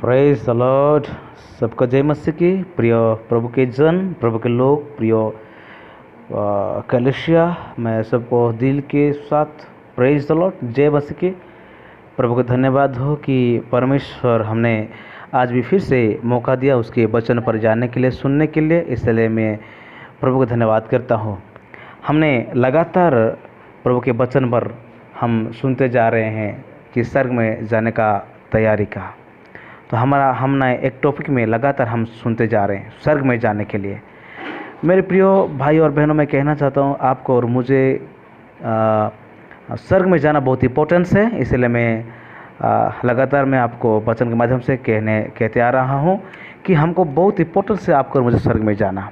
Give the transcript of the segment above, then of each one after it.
Praise the Lord. सबको जय मसीह की। प्रिय प्रभु के जन, प्रभु के लोग, प्रिय कलिसिया, मैं सबको दिल के साथ प्रेज द लॉर्ड, जय मसीह की। प्रभु को धन्यवाद हो कि परमेश्वर हमने आज भी फिर से मौका दिया उसके वचन पर जाने के लिए, सुनने के लिए। इसलिए मैं प्रभु को धन्यवाद करता हूँ। हमने लगातार प्रभु के वचन पर हम सुनते जा रहे हैं कि स्वर्ग में जाने का तैयारी का। तो हमने एक टॉपिक में लगातार हम सुनते जा रहे हैं स्वर्ग में जाने के लिए। मेरे प्रिय भाई और बहनों, मैं कहना चाहता हूँ आपको और मुझे स्वर्ग में जाना बहुत इंपॉर्टेंस है। इसलिए मैं लगातार मैं आपको वचन के माध्यम से कहते आ रहा हूँ कि हमको बहुत इंपॉर्टेंस है आपको और मुझे स्वर्ग में जाना।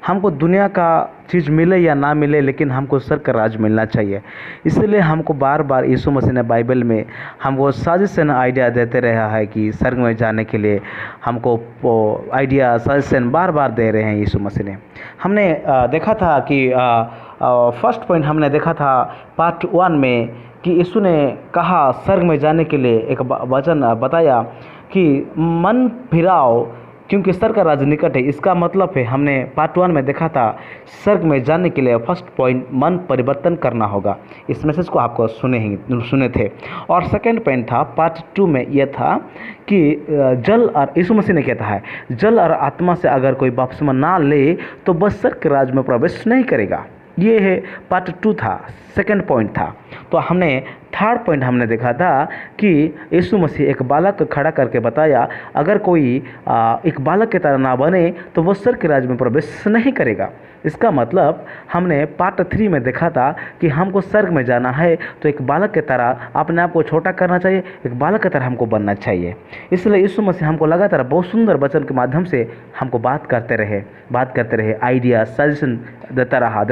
हमको दुनिया का चीज़ मिले या ना मिले, लेकिन हमको स्वर्ग का राज मिलना चाहिए। इसलिए हमको बार बार यीशु मसीह ने बाइबल में हमको सजेशन आइडिया देते रहा है कि स्वर्ग में जाने के लिए हमको आइडिया सजेशन बार बार दे रहे हैं यीशु मसीह ने। हमने देखा था कि फर्स्ट पॉइंट हमने देखा था पार्ट 1 में कि यीशु ने कहा स्वर्ग में जाने के लिए एक वचन बताया कि मन फिराओ क्योंकि स्वर्ग का राज निकट है। इसका मतलब है, हमने पार्ट 1 में देखा था स्वर्ग में जाने के लिए फर्स्ट पॉइंट मन परिवर्तन करना होगा। इस मैसेज को आपको सुने थे। और सेकंड पॉइंट था पार्ट 2 में यह था कि जल और यीशु मसीह ने कहता है जल और आत्मा से अगर कोई बपतिस्मा ना ले तो बस स्वर्ग के राज में प्रवेश नहीं करेगा। ये है पार्ट 2 था, सेकंड पॉइंट था। तो हमने थर्ड पॉइंट हमने देखा था कि यीशु मसीह एक बालक को खड़ा करके बताया अगर कोई एक बालक की तरह ना बने तो वो स्वर्ग के राज्य में प्रवेश नहीं करेगा। इसका मतलब हमने पार्ट 3 में देखा था कि हमको स्वर्ग में जाना है तो एक बालक की तरह अपने आप को छोटा करना चाहिए, एक बालक की तरह हमको बनना चाहिए। इसलिए यीशु मसीह हमको लगातार बहुत सुंदर वचन के माध्यम से हमको बात करते रहे, आइडिया सजेशन देता रहा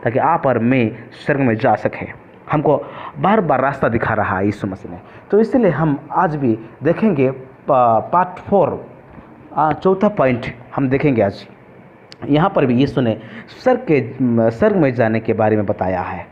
ताकि आप और मैं स्वर्ग में जा सके। हमको बार बार रास्ता दिखा रहा है यीशु मसीह ने। तो इसलिए हम आज भी देखेंगे पार्ट 4 चौथा पॉइंट हम देखेंगे आज। यहाँ पर भी यीशु ने स्वर्ग में जाने के बारे में बताया है।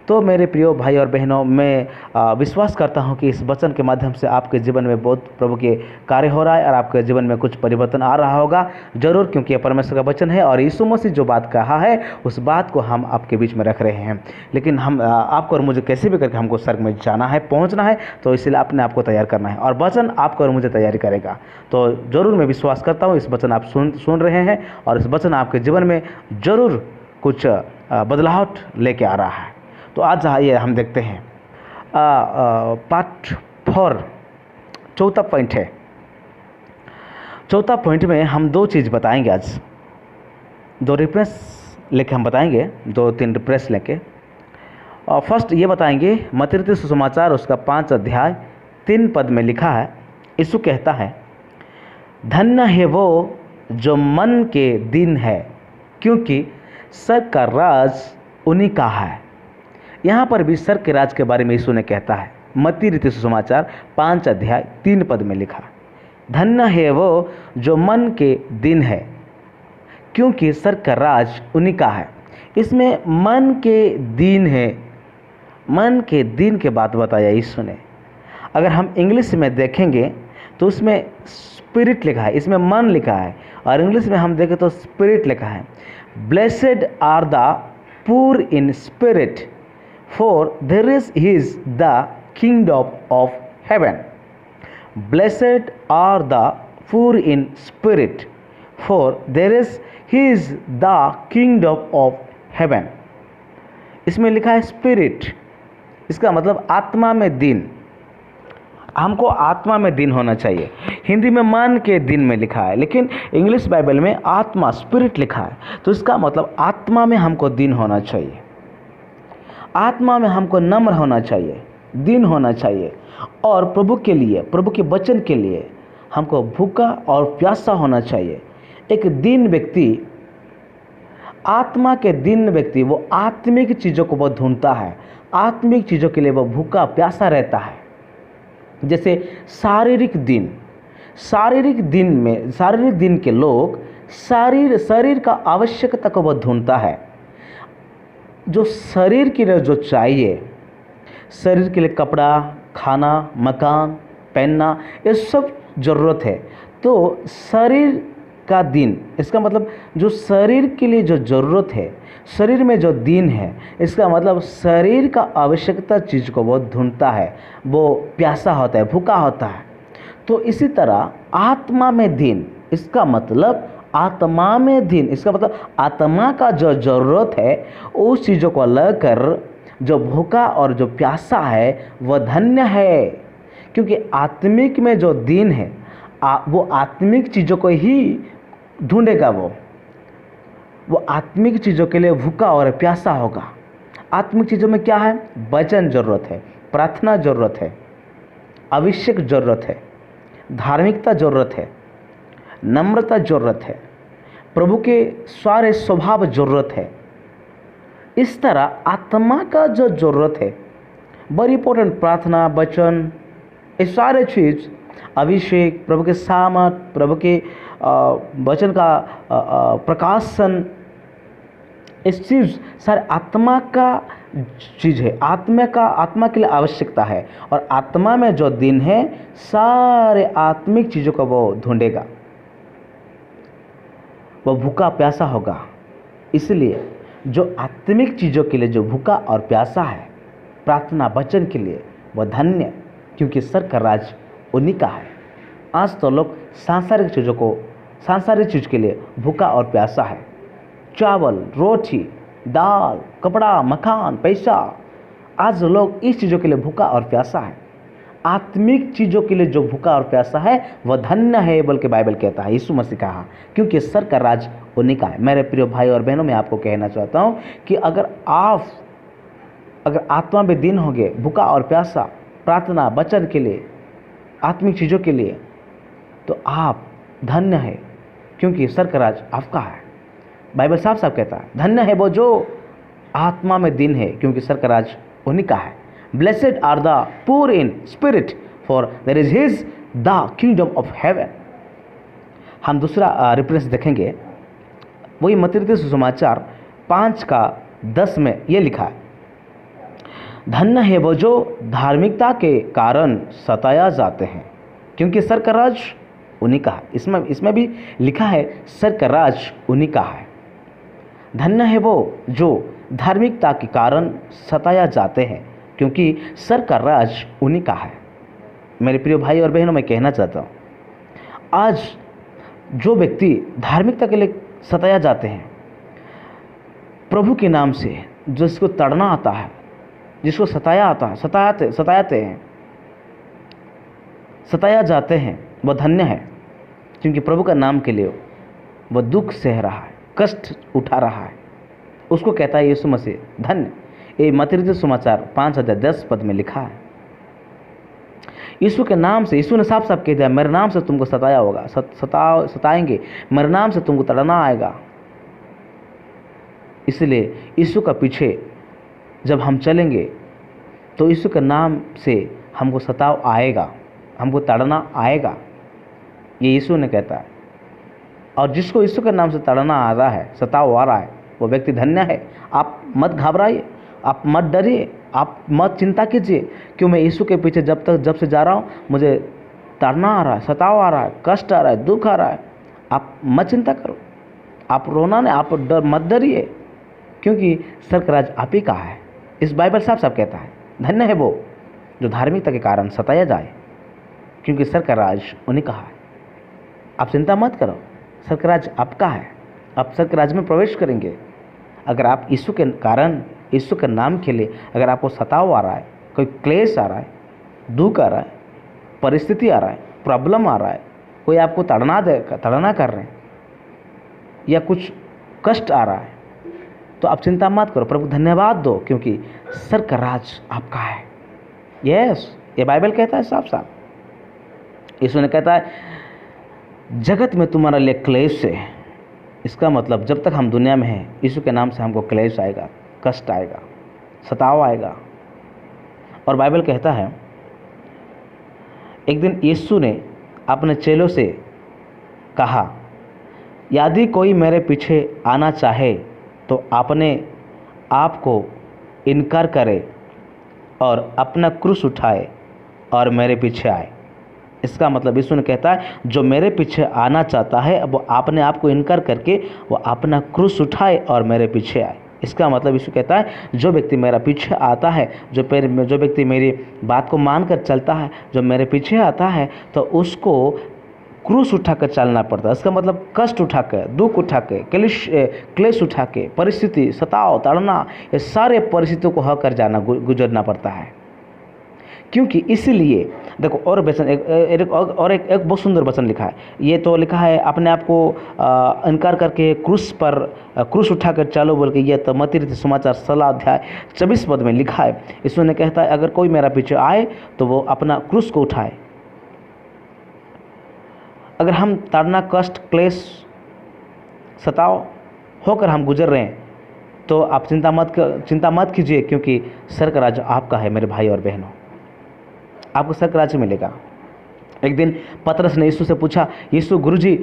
तो मेरे प्रिय भाई और बहनों, मैं विश्वास करता हूँ कि इस वचन के माध्यम से आपके जीवन में बहुत प्रभु के कार्य हो रहा है और आपके जीवन में कुछ परिवर्तन आ रहा होगा जरूर, क्योंकि यह परमेश्वर का वचन है और यीशु मसीह जो बात कहा है उस बात को हम आपके बीच में रख रहे हैं। लेकिन हम आपको और मुझे कैसे भी करके हमको स्वर्ग में जाना है, पहुँचना है, तो इसलिए अपने आप को तैयार करना है और वचन आपको और मुझे तैयारी करेगा। तो ज़रूर मैं विश्वास करता हूँ इस वचन आप सुन रहे हैं और इस वचन आपके जीवन में ज़रूर कुछ बदलाव लेके आ रहा है। तो आज आइए हम देखते हैं पार्ट 4 चौथा पॉइंट है। चौथा पॉइंट में हम 2 चीज़ बताएंगे आज, 2 रेफरेंस लेके हम बताएंगे, 2-3 रेफरेंस लेके। और फर्स्ट ये बताएंगे मत्ती रचित सुसमाचार उसका 5 अध्याय 3 पद में लिखा है। यीशु कहता है धन्य है वो जो मन के दिन है क्योंकि स्वर्ग का राज उन्हीं का है। यहाँ पर भी स्वर्ग के राज के बारे में यीशु ने कहता है। मत्ती रचित सुसमाचार 5 अध्याय 3 पद में लिखा धन्य है वो जो मन के दिन है क्योंकि स्वर्ग का राज उन्हीं का है। इसमें मन के दिन है, मन के दिन के बात बताया यीशु ने। अगर हम इंग्लिश में देखेंगे तो उसमें स्पिरिट लिखा है, इसमें मन लिखा है, और इंग्लिश में हम देखें तो स्पिरिट लिखा है। Blessed are the poor in spirit for there is the kingdom of heaven. Blessed are the poor in spirit, for there is the kingdom of heaven. इसमें लिखा है स्पिरिट, इसका मतलब आत्मा में दिन। हमको आत्मा में दिन होना चाहिए। हिंदी में मन के दिन में लिखा है, लेकिन इंग्लिश बाइबल में आत्मा स्पिरिट लिखा है। तो इसका मतलब आत्मा में हमको दिन होना चाहिए, आत्मा में हमको नम्र होना चाहिए, दिन होना चाहिए, और प्रभु के लिए, प्रभु के वचन के लिए हमको भूखा और प्यासा होना चाहिए। एक दिन व्यक्ति, आत्मा के दिन व्यक्ति, वो आत्मिक चीज़ों को वो ढूंढता है, आत्मिक चीज़ों के लिए वो भूखा प्यासा रहता है। जैसे शारीरिक दिन के लोग शरीर का आवश्यकता को वो ढूंढता है। जो शरीर के लिए जो चाहिए, शरीर के लिए कपड़ा, खाना, मकान, पहनना, ये सब ज़रूरत है। तो शरीर का दिन, इसका मतलब जो शरीर के लिए जो ज़रूरत है, शरीर में जो दिन है, इसका मतलब शरीर का आवश्यकता चीज़ को वो ढूंढता है, वो प्यासा होता है, भूखा होता है। तो इसी तरह आत्मा में दिन, इसका मतलब आत्मा में दिन, इसका मतलब आत्मा का जो ज़रूरत है उस चीज़ों को लेकर जो भूखा और जो प्यासा है वह धन्य है। क्योंकि आत्मिक में जो दिन है वो आत्मिक चीज़ों को ही ढूंढेगा, वो आत्मिक चीज़ों के लिए भूखा और प्यासा होगा। आत्मिक चीज़ों में क्या है? वचन ज़रूरत है, प्रार्थना ज़रूरत है, अभिषेक ज़रूरत है, धार्मिकता ज़रूरत है, नम्रता ज़रूरत है, प्रभु के सारे स्वभाव ज़रूरत है। इस तरह आत्मा का जो ज़रूरत है, बड़ी इंपॉर्टेंट, प्रार्थना, वचन, ये सारे चीज़, अभिषेक, प्रभु के सामर्थ, प्रभु के वचन का प्रकाशन, इस चीज़ सारे आत्मा का चीज़ है, आत्मा के लिए आवश्यकता है। और आत्मा में जो दिन है सारे आत्मिक चीज़ों को वो ढूंढेगा, वो भूखा प्यासा होगा। इसलिए जो आत्मिक चीज़ों के लिए जो भूखा और प्यासा है, प्रार्थना वचन के लिए, वह धन्य, क्योंकि स्वर्ग का राज उन्हीं का है। आज तो लोग सांसारिक चीज़ों को, सांसारिक चीज़ के लिए भूखा और प्यासा है। चावल, रोटी, दाल, कपड़ा, मकान, पैसा, आज लोग इस चीज़ों के लिए भूखा और प्यासा है। आत्मिक चीज़ों के लिए जो भूखा और प्यासा है वह धन्य है, बोल के बाइबल कहता है, यीशु मसीह कहा, क्योंकि स्वर्ग का राज उन्हीं का है। मेरे प्रिय भाई और बहनों, मैं आपको कहना चाहता हूँ कि अगर आत्मा में दिन होगे, भूखा और प्यासा, प्रार्थना वचन के लिए, आत्मिक चीज़ों के लिए, तो आप धन्य है, क्योंकि स्वर्ग का राज आपका है। बाइबल साफ साफ कहता है, धन्य है वो जो आत्मा में दिन है, क्योंकि स्वर्ग का राज उन्हीं का है। Blessed are the poor in spirit, for there is his the kingdom of heaven. हम दूसरा रेफरेंस देखेंगे, वही मत्ती सुसमाचार 5:10 में ये लिखा है, धन्य है वो जो धार्मिकता के कारण सताया जाते हैं, क्योंकि स्वर्ग का राज उन्हीं का है। इसमें भी लिखा है स्वर्ग का राज उन्हीं का है। धन्य है वो जो धार्मिकता के कारण सताया जाते हैं, क्योंकि स्वर्ग का राज उन्हीं का है। मेरे प्रिय भाई और बहनों, मैं कहना चाहता हूँ, आज जो व्यक्ति धार्मिकता के लिए सताया जाते हैं, प्रभु के नाम से, जिसको तड़ना आता है, जिसको सताया आता है, सताया जाते हैं, वह धन्य है, क्योंकि प्रभु का नाम के लिए वह दुख सह रहा है, कष्ट उठा रहा है। उसको कहता है यीशु मसीह धन्य। ये मत्ती सुसमाचार 5:10 में लिखा है। यीशु के नाम से, यीशु ने साफ साफ कह दिया, मेरे नाम से तुमको सताया होगा, सताएंगे, मेरे नाम से तुमको तड़ना आएगा। इसलिए यीशु का पीछे जब हम चलेंगे तो यीशु के नाम से हमको सताव आएगा, हमको तड़ना आएगा, ये यीशु ने कहता है। और जिसको यीशु के नाम से तड़ना आ रहा है, सताव आ रहा है, वो व्यक्ति धन्य है। आप मत घबराइए, आप मत डरिए, आप मत चिंता कीजिए, क्यों मैं यीशु के पीछे जब से जा रहा हूँ, मुझे तड़ना आ रहा है, सताव आ रहा है, कष्ट आ रहा है, दुख आ रहा है। आप मत चिंता करो, आप रोना नहीं, आप मत डरिए, क्योंकि स्वर्ग का राज आप ही का है। इस बाइबल साफ साफ कहता है, धन्य है वो जो धार्मिकता के कारण सताया जाए, क्योंकि स्वर्ग का राज उन्हीं का है। आप चिंता मत करो, स्वर्ग का राज आपका है, आप स्वर्ग के राज में प्रवेश करेंगे। अगर आप यीशु के कारण, यीशु के नाम के लिए अगर आपको सताव आ रहा है, कोई क्लेश आ रहा है, दुख आ रहा है, परिस्थिति आ रहा है, प्रॉब्लम आ रहा है, कोई आपको तड़ना कर रहे हैं या कुछ कष्ट आ रहा है, तो आप चिंता मत करो, प्रभु धन्यवाद दो, क्योंकि स्वर्ग का राज आपका है। यस, ये बाइबल कहता है साफ साफ। यीशु ने कहता है जगत में तुम्हारा लिए क्लेश है। इसका मतलब जब तक हम दुनिया में हैं, यीशु के नाम से हमको क्लेश आएगा, कष्ट आएगा, सताव आएगा। और बाइबल कहता है एक दिन यीशु ने अपने चेलों से कहा, यदि कोई मेरे पीछे आना चाहे तो अपने आप को इनकार करे और अपना क्रूस उठाए और मेरे पीछे आए। इसका मतलब यीशु ने कहता है जो मेरे पीछे आना चाहता है वो अपने आप को इनकार करके वो अपना क्रूस उठाए और मेरे पीछे आए। इसका मतलब यीशु कहता है जो व्यक्ति मेरा पीछे आता है, जो व्यक्ति मेरी बात को मानकर चलता है, जो मेरे पीछे आता है, तो उसको क्रूस उठाकर चलना पड़ता है। इसका मतलब कष्ट उठाकर, दुख उठाकर, क्लेश उठा के, परिस्थिति, सताव, ताड़ना, ये सारे परिस्थितियों को होकर जाना, गुजरना पड़ता है। क्योंकि इसीलिए देखो, और वचन एक बहुत सुंदर वचन लिखा है। ये तो लिखा है अपने आप को इनकार करके क्रूस उठाकर चलो बोल के। ये तो मत्ती रचित सुसमाचार 16 अध्याय 24 पद में लिखा है। इसमें ने कहता है अगर कोई मेरा पीछे आए तो वो अपना क्रूस को उठाए। अगर हम ताड़ना, कष्ट, क्लेश, सताव होकर हम गुजर रहे हैं तो आप चिंता मत कीजिए, क्योंकि स्वर्ग का राज्य आपका है मेरे भाई और बहनों। आपको स्वर्ग का राज्य मिलेगा। एक दिन पतरस ने यीशु से पूछा, यीशु गुरुजी,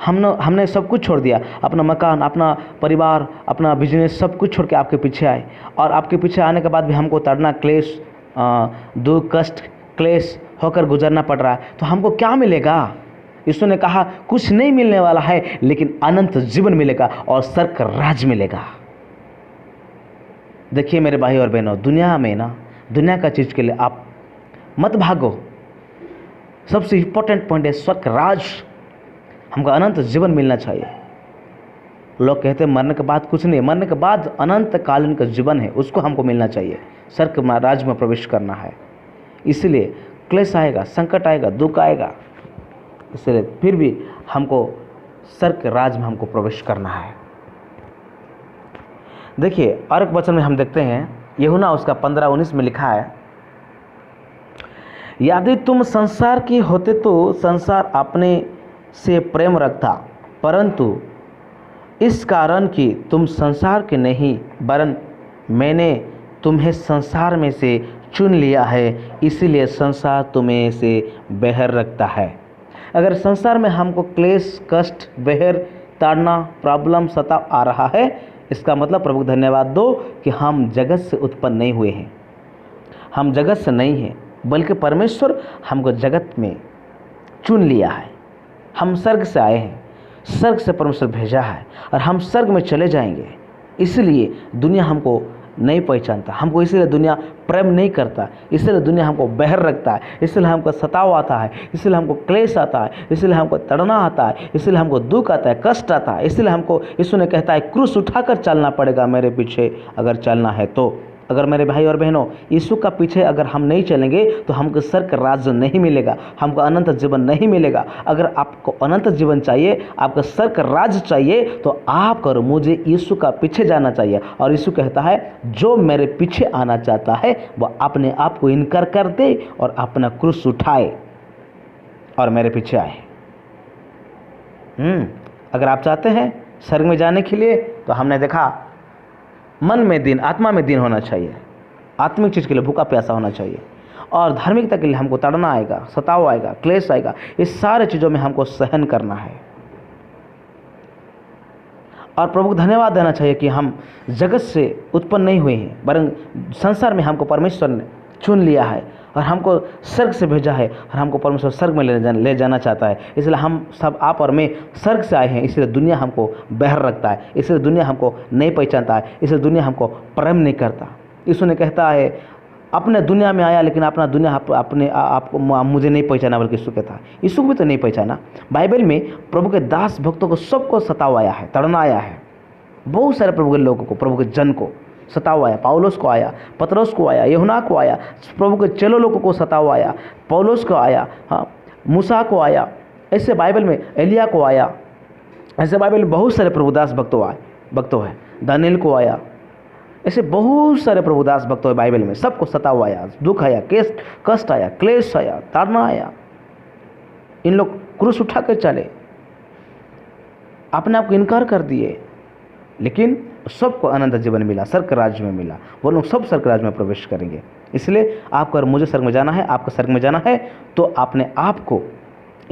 हमने सब कुछ छोड़ दिया, अपना मकान, अपना परिवार, अपना बिजनेस, सब कुछ छोड़ के आपके पीछे आए, और आपके पीछे आने के बाद भी हमको ताड़ना, क्लेश, दुख, कष्ट, क्लेश होकर गुजरना पड़ रहा है, तो हमको क्या मिलेगा? यीशु ने कहा कुछ नहीं मिलने वाला है, लेकिन अनंत जीवन मिलेगा और स्वर्ग का राज्य मिलेगा। देखिए मेरे भाई और बहनों, दुनिया में ना, दुनिया का चीज़ के लिए आप मत भागो। सबसे इंपॉर्टेंट पॉइंट है स्वर्ग का राज्य। हमको अनंत जीवन मिलना चाहिए। लोग कहते हैं मरने के बाद कुछ नहीं, मरने के बाद अनंत कालीन का जीवन है, उसको हमको मिलना चाहिए। स्वर्ग के राज्य में प्रवेश करना है। इसलिए क्लेश आएगा, संकट आएगा, दुख आएगा, इसलिए फिर भी हमको स्वर्ग के राज्य में हमको प्रवेश करना है। देखिए और एक वचन में हम देखते हैं, यूहन्ना उसका 15-19 में लिखा है, यदि तुम संसार के होते तो संसार अपने से प्रेम रखता, परंतु इस कारण कि तुम संसार के नहीं वरन मैंने तुम्हें संसार में से चुन लिया है, इसीलिए संसार तुम्हें से बहर रखता है। अगर संसार में हमको क्लेश, कष्ट, बहर, ताड़ना, प्रॉब्लम, सताव आ रहा है, इसका मतलब प्रभु धन्यवाद दो कि हम जगत से उत्पन्न नहीं हुए हैं, हम जगत से नहीं हैं, बल्कि परमेश्वर हमको जगत में चुन लिया है। हम स्वर्ग से आए हैं, स्वर्ग से परमेश्वर भेजा है और हम स्वर्ग में चले जाएंगे। इसलिए दुनिया हमको नहीं पहचानता, हमको इसलिए दुनिया प्रेम नहीं करता, इसलिए दुनिया हमको बहर रखता है, इसलिए हमको सताव आता है, इसलिए हमको क्लेश आता है, इसलिए हमको तड़ना आता है, इसलिए हमको दुख आता है, कष्ट आता है। इसलिए हमको यीशु ने कहता है क्रूस उठाकर चलना पड़ेगा मेरे पीछे अगर चलना है तो। अगर मेरे भाई और बहनों यीशु का पीछे अगर हम नहीं चलेंगे तो हमको स्वर्ग का राज्य नहीं मिलेगा, हमको अनंत जीवन नहीं मिलेगा। अगर आपको अनंत जीवन चाहिए, आपको स्वर्ग का राज्य चाहिए, तो आप और मुझे यीशु का पीछे जाना चाहिए। और यीशु कहता है जो मेरे पीछे आना चाहता है वह अपने आप को इनकार कर दे और अपना क्रूस उठाए और मेरे पीछे आए। अगर आप चाहते हैं स्वर्ग में जाने के लिए, तो हमने देखा मन में दिन, आत्मा में दिन होना चाहिए, आत्मिक चीज़ के लिए भूखा प्यासा होना चाहिए, और धार्मिकता के लिए हमको तड़ना आएगा, सताव आएगा, क्लेश आएगा, इस सारे चीज़ों में हमको सहन करना है। और प्रभु को धन्यवाद देना चाहिए कि हम जगत से उत्पन्न नहीं हुए हैं, वरन संसार में हमको परमेश्वर ने चुन लिया है और हमको स्वर्ग से भेजा है और हमको परमेश्वर स्वर्ग में ले जाना चाहता है। इसलिए हम सब, आप और मैं स्वर्ग से आए हैं, इसलिए दुनिया हमको बहर रखता है, इसलिए दुनिया हमको नहीं पहचानता है, इसलिए दुनिया हमको प्रेम नहीं करता। यीशु ने कहता है अपने दुनिया में आया लेकिन अपना दुनिया अपने आपको मुझे नहीं पहचाना, बल्कि यीशु कहता है यीशु को भी तो नहीं पहचाना। बाइबल में प्रभु के दास भक्तों को सबको सताव आया है, तड़ना आया है, बहुत सारे प्रभु के लोगों को, प्रभु के जन को सताव आया। पौलुस को आया, पतरस को आया, यूहन्ना को आया, प्रभु के चेलों लोगों को सताव आया, पौलुस को आया, हाँ, मूसा को आया, ऐसे बाइबल में एलिया को आया, ऐसे बाइबल में बहुत सारे प्रभुदास भक्तों हैं, दानिएल को आया, ऐसे बहुत सारे प्रभुदास भक्तों हैं बाइबल में, सबको सताव आया, दुख आया, कष्ट आया, क्लेश आया, ताड़ना आया। इन लोग क्रूस उठा कर चले, अपने आप को इनकार कर दिए, लेकिन सबको अनंत जीवन मिला, स्वर्ग राज्य में मिला। वो लोग सब स्वर्ग राज्य में प्रवेश करेंगे। इसलिए आपको और मुझे स्वर्ग में जाना है, आपको स्वर्ग में जाना है, तो अपने आप को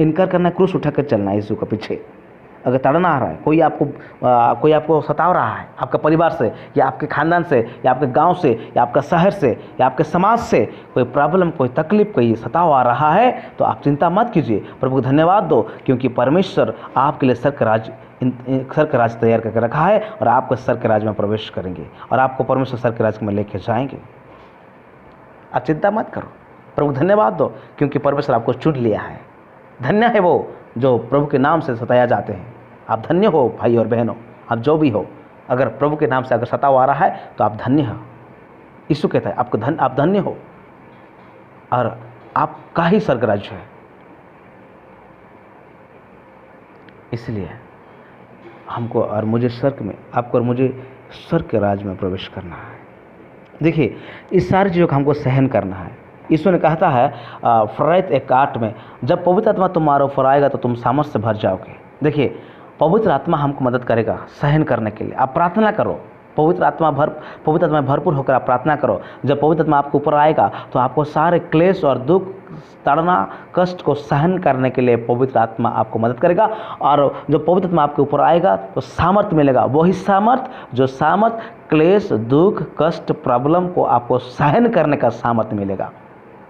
इनकार करना है, क्रूस उठाकर चलना है यीशु के पीछे। अगर ताड़ना आ रहा है, कोई आपको सताव रहा है, आपके परिवार से या आपके खानदान से या आपके गांव से या आपका शहर से या आपके समाज से कोई प्रॉब्लम, कोई तकलीफ, कोई सताव आ रहा है, तो आप चिंता मत कीजिए, प्रभु को धन्यवाद दो, क्योंकि परमेश्वर आपके लिए स्वर्ग का राज तैयार करके रखा है और आपको स्वर्ग के राज में प्रवेश करेंगे और आपको परमेश्वर स्वर्ग के राज में लेके जाएंगे। आप चिंता मत करो, प्रभु को धन्यवाद दो, क्योंकि परमेश्वर आपको चुन लिया है। धन्य है वो जो प्रभु के नाम से सताया जाते हैं। आप धन्य हो भाई और बहनों, आप जो भी हो, अगर प्रभु के नाम से अगर सताव आ रहा है तो आप धन्य हो। यीशु कहता है आप धन्य हो और आपका ही स्वर्ग राज्य है। इसलिए हमको और मुझे आपको और मुझे स्वर्ग के राज में प्रवेश करना है। देखिए, इस सारी चीज़ों को हमको सहन करना है। यीशु ने कहता है फराइत 1:8 में, जब पवित्र आत्मा तुम्हारे ऊपर आएगा तो तुम सामर्थ से भर जाओगे। देखिए, पवित्र आत्मा हमको मदद करेगा सहन करने के लिए। आप प्रार्थना करो, पवित्र आत्मा में भरपूर होकर आप प्रार्थना करो। जब पवित्र आत्मा आपके ऊपर आएगा तो आपको सारे क्लेश और दुख, ताड़ना, कष्ट को सहन करने के लिए पवित्र आत्मा आपको मदद करेगा। और जब पवित्र आत्मा आपके ऊपर आएगा तो सामर्थ्य मिलेगा, वही सामर्थ क्लेश, दुख, कष्ट, प्रॉब्लम को आपको सहन करने का सामर्थ्य मिलेगा।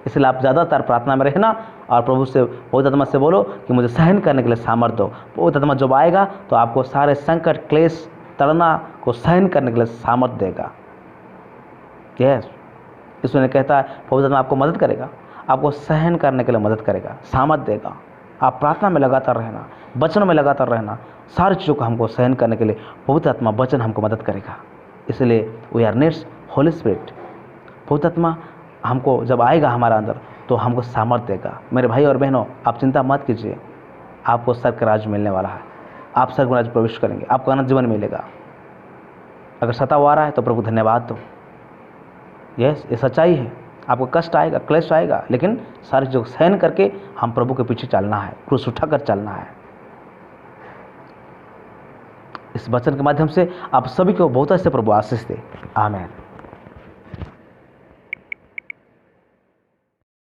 इसलिए आप ज़्यादातर प्रार्थना में रहना और प्रभु से, पवित्र आत्मा से बोलो कि मुझे सहन करने के लिए सामर्थ्य दो। पवित्र आत्मा जब आएगा तो आपको सारे संकट, क्लेश, ताड़ना को सहन करने के लिए सामर्थ्य देगा। यस, इसमें कहता है पवित्र आत्मा आपको मदद करेगा, आपको सहन करने के लिए मदद करेगा, सामर्थ्य देगा। आप प्रार्थना में लगातार रहना, वचनों में लगातार रहना, सारी चीज़ों को हमको सहन करने के लिए पवित्र आत्मा वचन हमको मदद करेगा। इसलिए we are needs Holy Spirit. पवित्र आत्मा हमको जब आएगा हमारा अंदर तो हमको सामर्थ्य देगा। मेरे भाई और बहनों, आप चिंता मत कीजिए, आपको स्वर्ग का राज मिलने वाला है। आप स्वर्ग में राज प्रवेश करेंगे, आपको अनंत जीवन मिलेगा। अगर सताव आ रहा है तो प्रभु धन्यवाद दो। यस, ये सच्चाई है। आपको कष्ट आएगा, क्लेश आएगा, लेकिन सारी चीज़ों को सहन करके हम प्रभु के पीछे चलना है, क्रूस उठाकर चलना है। इस वचन के माध्यम से आप सभी को बहुत अच्छे प्रभु आशीष दे। आमीन।